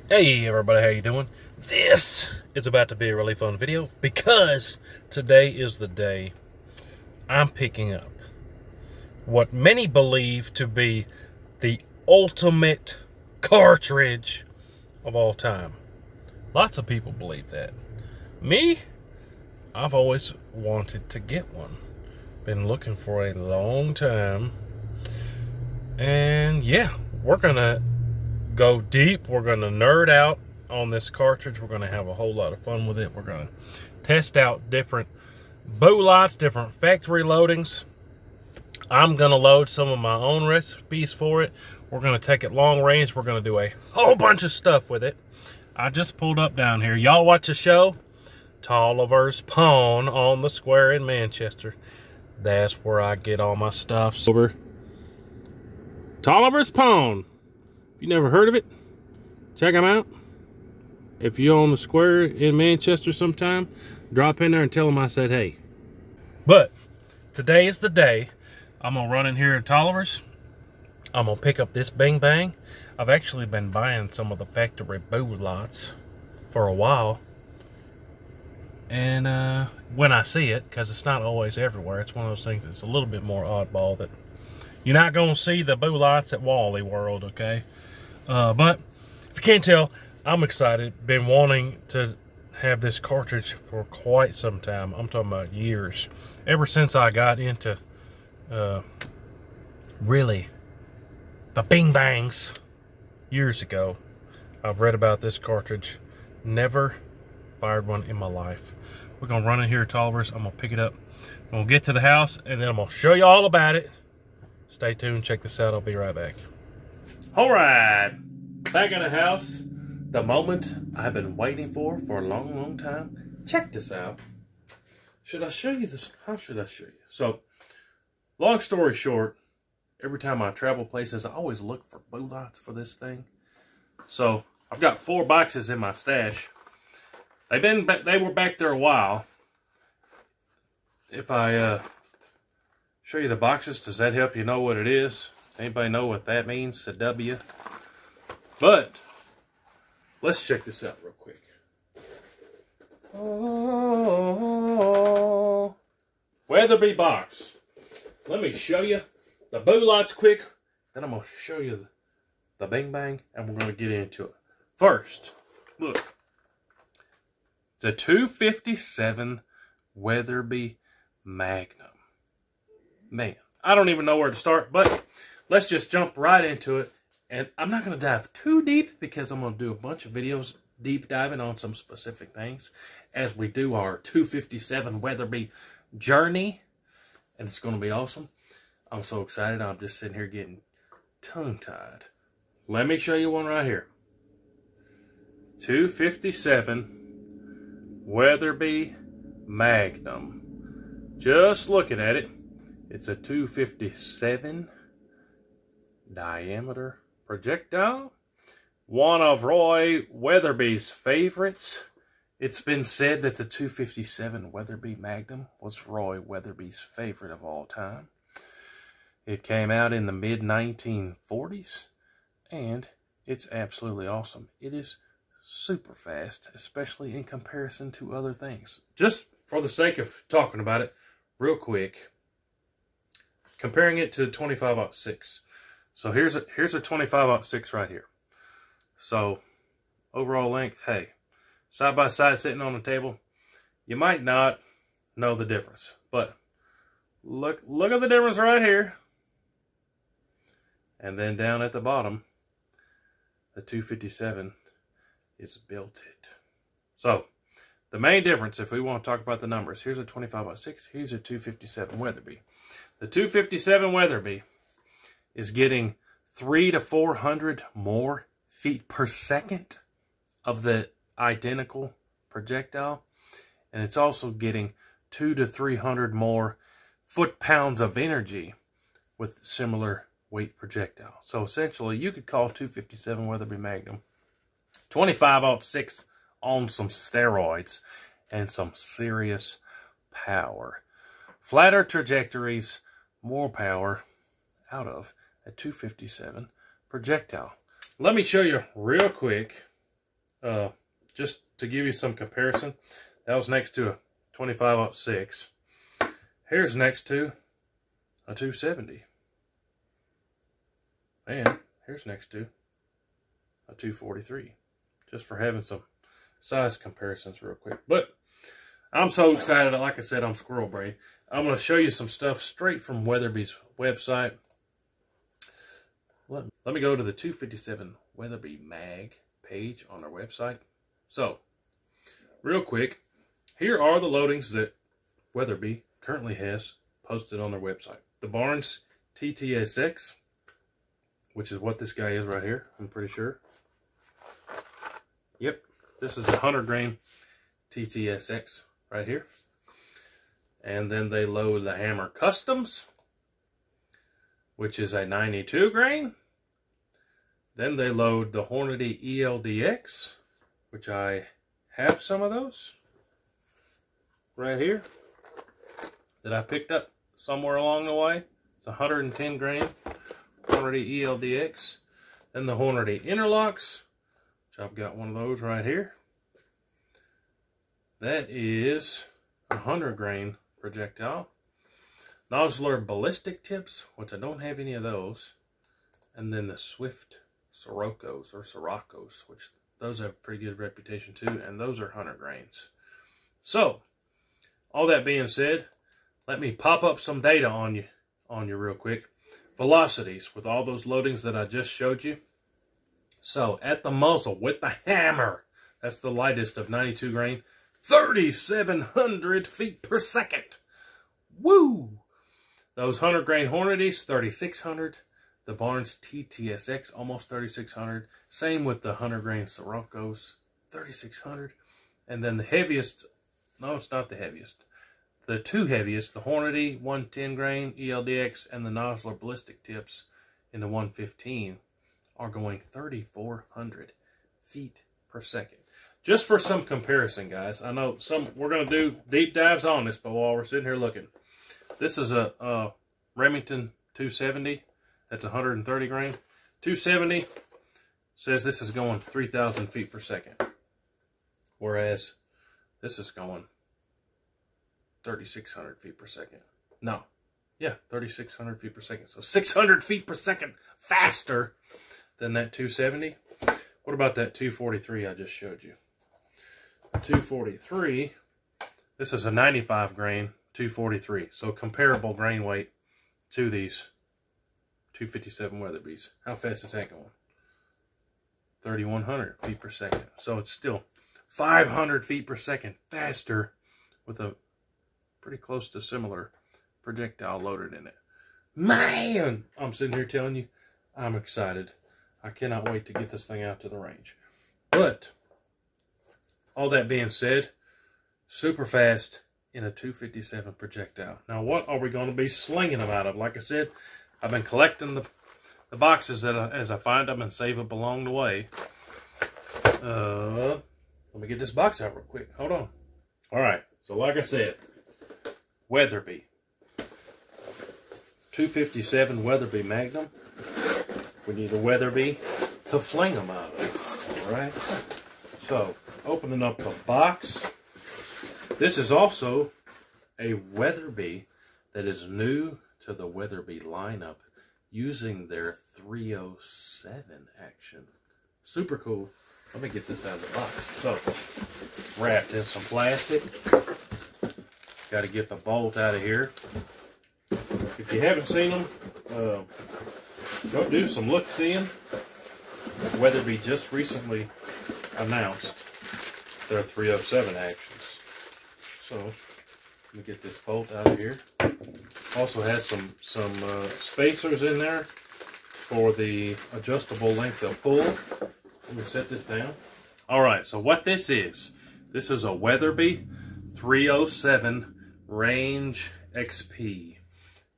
Hey everybody, how you doing? This is about to be a really fun video because today is the day I'm picking up what many believe to be the ultimate cartridge of all time. Lots of people believe that. Me, I've always wanted to get one. Been looking for a long time. And yeah, we're gonna go deep. We're going to nerd out on this cartridge. We're going to have a whole lot of fun with it. We're going to test out different boot lights, different factory loadings. I'm going to load some of my own recipes for it. We're going to take it long range. We're going to do a whole bunch of stuff with it. I just pulled up down here. Y'all watch the show? Tolliver's Pawn on the Square in Manchester. That's where I get all my stuff. Over Tolliver's Pawn. If you never heard of it, check them out. If you're on the Square in Manchester sometime, drop in there and tell them I said hey. But today is the day. I'm going to run in here at Tolliver's. I'm going to pick up this Bing Bang. I've actually been buying some of the factory boot lights for a while. And when I see it, because it's not always everywhere, it's one of those things that's a little bit more oddball that you're not going to see the boot lights at Wally World, okay? But if you can't tell, I'm excited. Been wanting to have this cartridge for quite some time. I'm talking about years. Ever since I got into really the Bing Bangs years ago, I've read about this cartridge. Never fired one in my life. We're going to run in here at Tolliver's. I'm going to pick it up. I'm going to get to the house, and then I'm going to show you all about it. Stay tuned. Check this out. I'll be right back. All right, back in the house, the moment I've been waiting for a long, long time. Check this out. Should I show you this? How should I show you? So, long story short, every time I travel places, I always look for boot lights for this thing. So, I've got 4 boxes in my stash. They were back there a while. If I show you the boxes, does that help you know what it is? Anybody know what that means? A W. But let's check this out real quick. Oh, Weatherby box. Let me show you the boot lights quick. Then I'm going to show you the Bing Bang, and we're going to get into it. First, look. It's a 257 Weatherby Magnum. Man, I don't even know where to start, but let's just jump right into it. And I'm not going to dive too deep because I'm going to do a bunch of videos deep diving on some specific things as we do our 257 Weatherby journey. And it's going to be awesome. I'm so excited. I'm just sitting here getting tongue-tied. Let me show you one right here. 257 Weatherby Magnum. Just looking at it. It's a 257 diameter projectile. One of Roy Weatherby's favorites. It's been said that the 257 Weatherby Magnum was Roy Weatherby's favorite of all time. It came out in the mid-1940s, and it's absolutely awesome. It is super fast, especially in comparison to other things. Just for the sake of talking about it real quick, comparing it to 25-06. So here's a 25-06 right here. So overall length, hey, side by side sitting on the table, you might not know the difference, but look at the difference right here. And then down at the bottom, the 257 is belted. So the main difference, if we want to talk about the numbers, here's a 25-06, here's a 257 Weatherby. The 257 Weatherby is getting 300 to 400 more feet per second of the identical projectile. And it's also getting 200 to 300 more foot-pounds of energy with similar weight projectile. So essentially, you could call 257 Weatherby Magnum 25-06 on some steroids and some serious power. Flatter trajectories, more power out of a 257 projectile. Let me show you real quick just to give you some comparison, that was next to a 25-06. Here's next to a 270. And here's next to a 243. Just for having some size comparisons real quick. But I'm so excited. Like I said, I'm squirrel brain. I'm going to show you some stuff straight from Weatherby's website. Let me go to the 257 Weatherby Mag page on their website. So, real quick, here are the loadings that Weatherby currently has posted on their website. The Barnes TTSX, which is what this guy is right here, I'm pretty sure. Yep, this is a 100 grain TTSX right here. And then they load the Hammer Customs, which is a 92 grain. Then they load the Hornady ELDX, which I have some of those right here that I picked up somewhere along the way. It's 110 grain Hornady ELDX. Then the Hornady Interlocks, which I've got one of those right here. That is 100 grain projectile. Nosler Ballistic Tips, which I don't have any of those. And then the Swift Sirocco's or Sirocco's, which those have a pretty good reputation too, and those are 100 grains. So, all that being said, let me pop up some data on you real quick. Velocities with all those loadings that I just showed you. So, at the muzzle with the hammer, that's the lightest of 92 grain, 3,700 feet per second. Woo! Those 100 grain Hornadys, 3,600. The Barnes TTSX, almost 3,600. Same with the 100 grain Siroccos, 3,600. And then the heaviest, no, it's not the heaviest. The two heaviest, the Hornady 110 grain ELDX and the Nosler Ballistic Tips in the 115 are going 3,400 feet per second. Just for some comparison, guys. I know we're going to do deep dives on this, but while we're sitting here looking, this is a Remington 270. That's 130 grain. 270 says this is going 3,000 feet per second. Whereas this is going 3,600 feet per second. No. Yeah, 3,600 feet per second. So 600 feet per second faster than that 270. What about that 243 I just showed you? 243, this is a 95 grain 243. So comparable grain weight to these 257 Weatherbys. How fast is that going? 3,100 feet per second. So it's still 500 feet per second faster with a pretty close to similar projectile loaded in it. Man, I'm sitting here telling you, I'm excited. I cannot wait to get this thing out to the range. But, all that being said, super fast in a 257 projectile. Now, what are we going to be slinging them out of? Like I said, I've been collecting the boxes as I find them and save up along the way. Let me get this box out real quick. Hold on. All right. So, like I said, Weatherby. 257 Weatherby Magnum. We need a Weatherby to fling them out of. All right. So, opening up the box. This is also a Weatherby that is new to the Weatherby lineup using their 307 action. Super cool. Let me get this out of the box. So, wrapped in some plastic. Got to get the bolt out of here. If you haven't seen them, go do some look-seeing. Weatherby just recently announced their 307 actions. So, let me get this bolt out of here. Also has some spacers in there for the adjustable length of pull. Let me set this down. All right, so what this is a Weatherby 307 Range XP.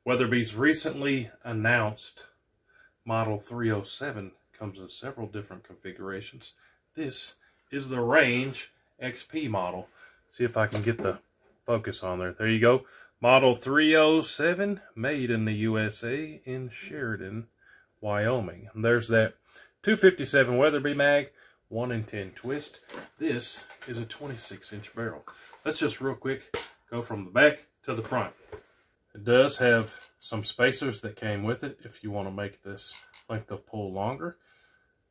Weatherby's recently announced model 307 comes in several different configurations. This is the Range XP model. See if I can get the focus on there. There you go. Model 307, made in the USA in Sheridan, Wyoming. And there's that 257 Weatherby mag 1 in 10 twist. This is a 26-inch barrel. Let's just real quick go from the back to the front. It does have some spacers that came with it if you want to make this length of pull longer.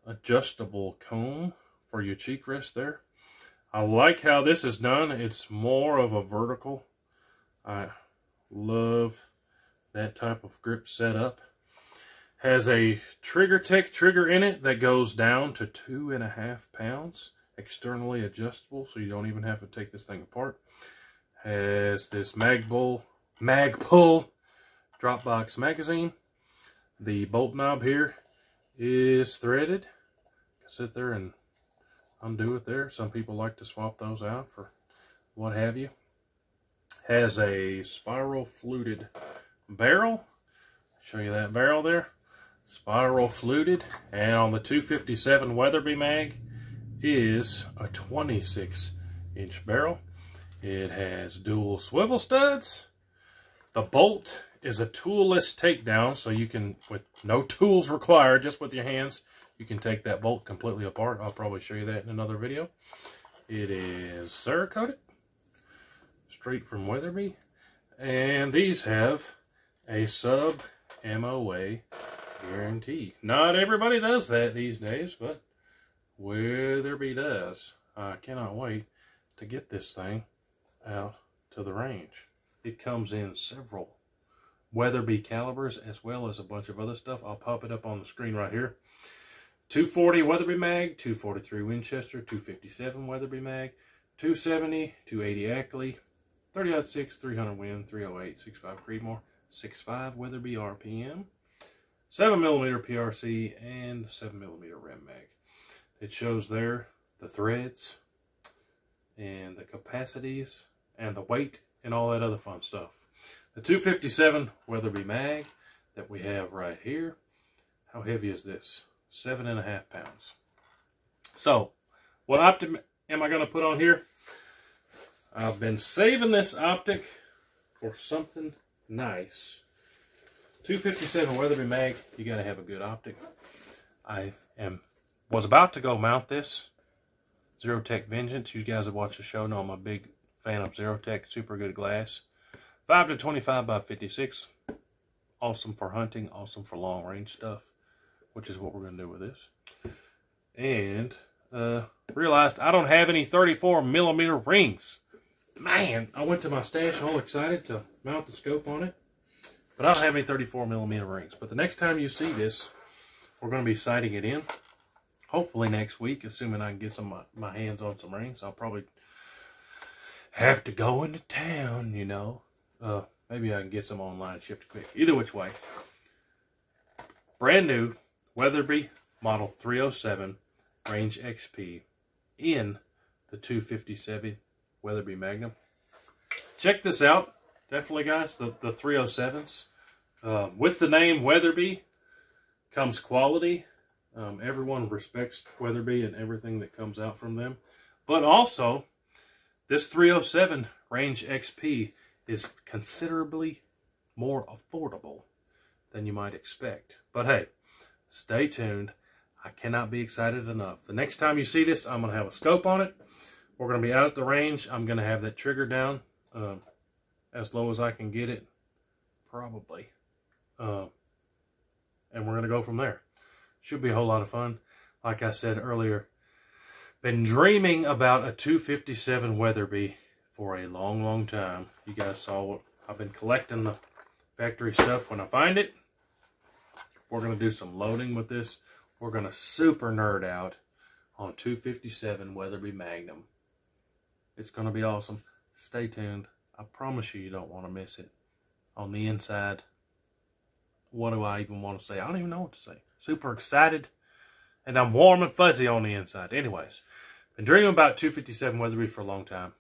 Adjustable comb for your cheek rest there. I like how this is done. It's more of a vertical. I love that type of grip setup. Has a TriggerTech trigger in it that goes down to 2.5 pounds. Externally adjustable, so you don't even have to take this thing apart. Has this Magpul Dropbox magazine. The bolt knob here is threaded. Sit there and undo it there. Some people like to swap those out for what have you. Has a spiral fluted barrel. Show you that barrel there. Spiral fluted. And on the 257 Weatherby mag is a 26-inch barrel. It has dual swivel studs. The bolt is a toolless takedown, so you can, with no tools required, just with your hands, you can take that bolt completely apart. I'll probably show you that in another video. It is Cerakoted, straight from Weatherby. And these have a sub-MOA guarantee. Not everybody does that these days, but Weatherby does. I cannot wait to get this thing out to the range. It comes in several Weatherby calibers as well as a bunch of other stuff. I'll pop it up on the screen right here. 240 Weatherby mag, 243 Winchester, 257 Weatherby mag, 270, 280 Ackley, 30-06, 300 Win, 308, 65 Creedmoor, 65 Weatherby RPM, 7mm PRC, and 7mm Rem mag. It shows there the threads and the capacities and the weight and all that other fun stuff. The 257 Weatherby mag that we have right here. How heavy is this? 7.5 pounds. So, what optic am I going to put on here? I've been saving this optic for something nice. 257 Weatherby mag, you got to have a good optic. I was about to go mount this Xerotech Vengeance. You guys that watch the show know I'm a big fan of Xerotech, super good glass. 5 to 25 by 56. Awesome for hunting, awesome for long range stuff, which is what we're going to do with this. And realized I don't have any 34mm rings. Man, I went to my stash all excited to mount the scope on it, but I don't have any 34mm rings. But the next time you see this, we're going to be sighting it in. Hopefully next week, assuming I can get my hands on some rings. I'll probably have to go into town, you know. Maybe I can get some online shipped quick. Either which way. Brand new Weatherby Model 307 Range XP in the 257 Weatherby Magnum. Check this out. Definitely, guys, the 307s. With the name Weatherby comes quality. Everyone respects Weatherby and everything that comes out from them. But also, this 307 Range XP is considerably more affordable than you might expect. But hey, stay tuned. I cannot be excited enough. The next time you see this, I'm going to have a scope on it. We're going to be out at the range. I'm going to have that trigger down as low as I can get it, probably. And we're going to go from there. Should be a whole lot of fun. Like I said earlier, been dreaming about a 257 Weatherby for a long, long time. You guys saw what I've been collecting, the factory stuff. When I find it, we're going to do some loading with this. We're going to super nerd out on 257 Weatherby Magnum. It's going to be awesome. Stay tuned. I promise you, you don't want to miss it. On the inside, what do I even want to say? I don't even know what to say. Super excited. And I'm warm and fuzzy on the inside. Anyways, been dreaming about 257 Weatherby for a long time.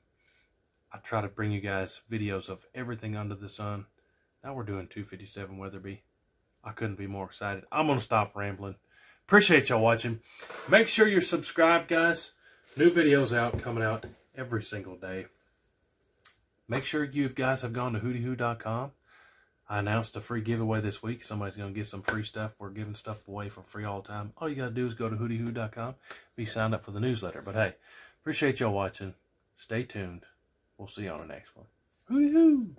I try to bring you guys videos of everything under the sun. Now we're doing 257 Weatherby. I couldn't be more excited. I'm going to stop rambling. Appreciate y'all watching. Make sure you're subscribed, guys. New videos coming out every single day. Make sure you guys have gone to hootyhoo.com. I announced a free giveaway this week. Somebody's going to get some free stuff. We're giving stuff away for free all the time. All you got to do is go to hootiehoo.com, be signed up for the newsletter. But hey, appreciate y'all watching. Stay tuned. We'll see you on the next one. Hootie hoo!